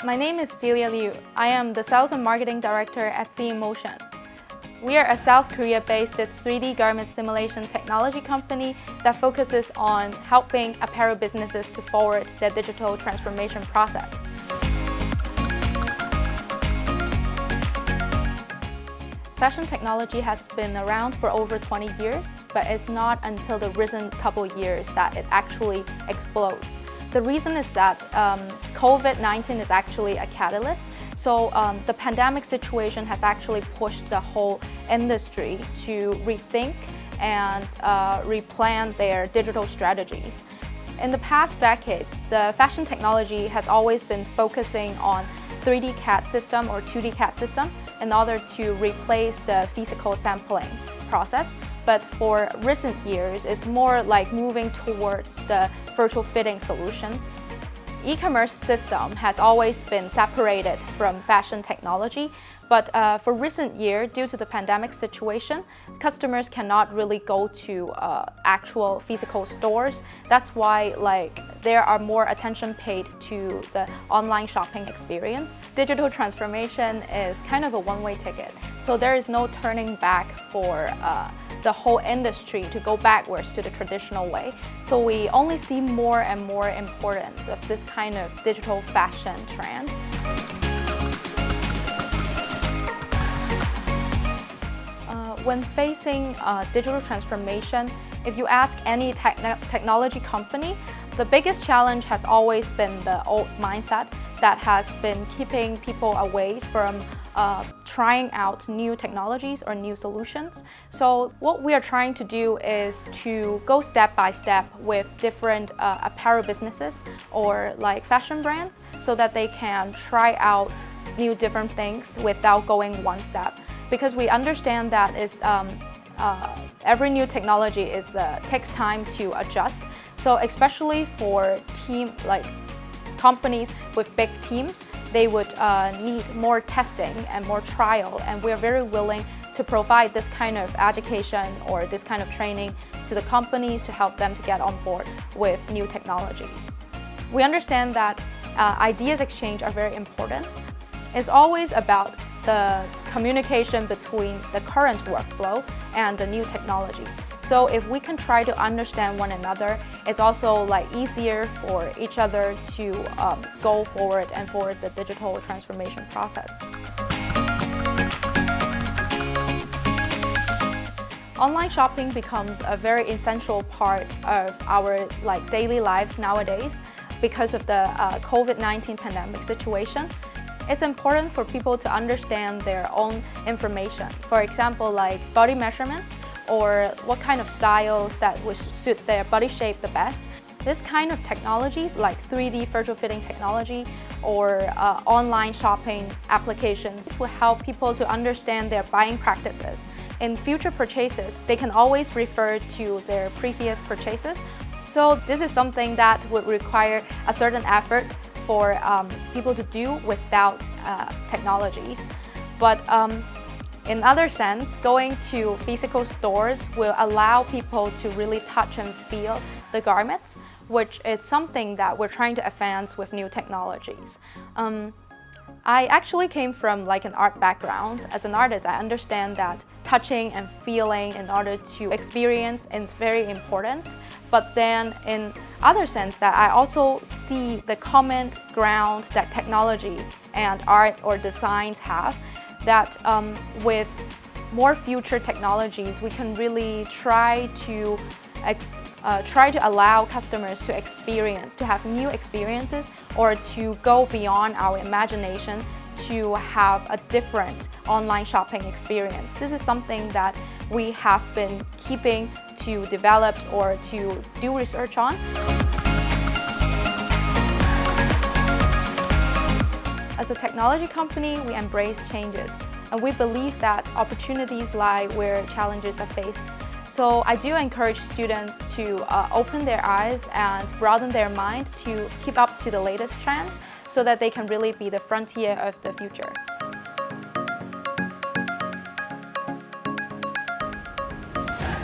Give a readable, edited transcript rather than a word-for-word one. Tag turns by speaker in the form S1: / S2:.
S1: My name is Celia Liu. I am the Sales and Marketing Director at C Motion. We are a South Korea-based 3D garment simulation technology company that focuses on helping apparel businesses to forward their digital transformation process. Fashion technology has been around for over 20 years, but it's not until the recent couple years that it actually explodes. The reason is that COVID-19 is actually a catalyst. So the pandemic situation has actually pushed the whole industry to rethink and replan their digital strategies. In the past decades, the fashion technology has always been focusing on 3D CAD system or 2D CAD system in order to replace the physical sampling process. But for recent years, it's more like moving towards the virtual fitting solutions. E-commerce system has always been separated from fashion technology, but for recent year, due to the pandemic situation, customers cannot really go to actual physical stores. That's why there are more attention paid to the online shopping experience. Digital transformation is kind of a one-way ticket, so there is no turning back for the whole industry to go backwards to the traditional way. So we only see more and more importance of this kind of digital fashion trend. When facing digital transformation, if you ask any technology company, the biggest challenge has always been the old mindset that has been keeping people away from trying out new technologies or new solutions. So what we are trying to do is to go step by step with different apparel businesses or fashion brands so that they can try out new different things without going one step. Because we understand that every new technology takes time to adjust. So especially for companies with big teams, they would need more testing and more trial, and we're very willing to provide this kind of education or this kind of training to the companies to help them to get on board with new technologies. We understand that ideas exchange are very important. It's always about the communication between the current workflow and the new technology. So if we can try to understand one another, it's also easier for each other to go forward and forward the digital transformation process. Online shopping becomes a very essential part of our daily lives nowadays because of the COVID-19 pandemic situation. It's important for people to understand their own information. For example, body measurements or what kind of styles that would suit their body shape the best. This kind of technologies like 3D virtual fitting technology or online shopping applications will help people to understand their buying practices. In future purchases, they can always refer to their previous purchases. So this is something that would require a certain effort for people to do without technologies. But in other sense, going to physical stores will allow people to really touch and feel the garments, which is something that we're trying to advance with new technologies. I actually came from an art background. As an artist, I understand that touching and feeling in order to experience is very important. But then in other sense that I also see the common ground that technology and art or designs have, that with more future technologies, we can really try to allow customers to experience, to have new experiences, or to go beyond our imagination to have a different online shopping experience. This is something that we have been keeping to develop or to do research on. As a technology company, we embrace changes, and we believe that opportunities lie where challenges are faced. So I do encourage students to open their eyes and broaden their mind to keep up to the latest trend so that they can really be the frontier of the future.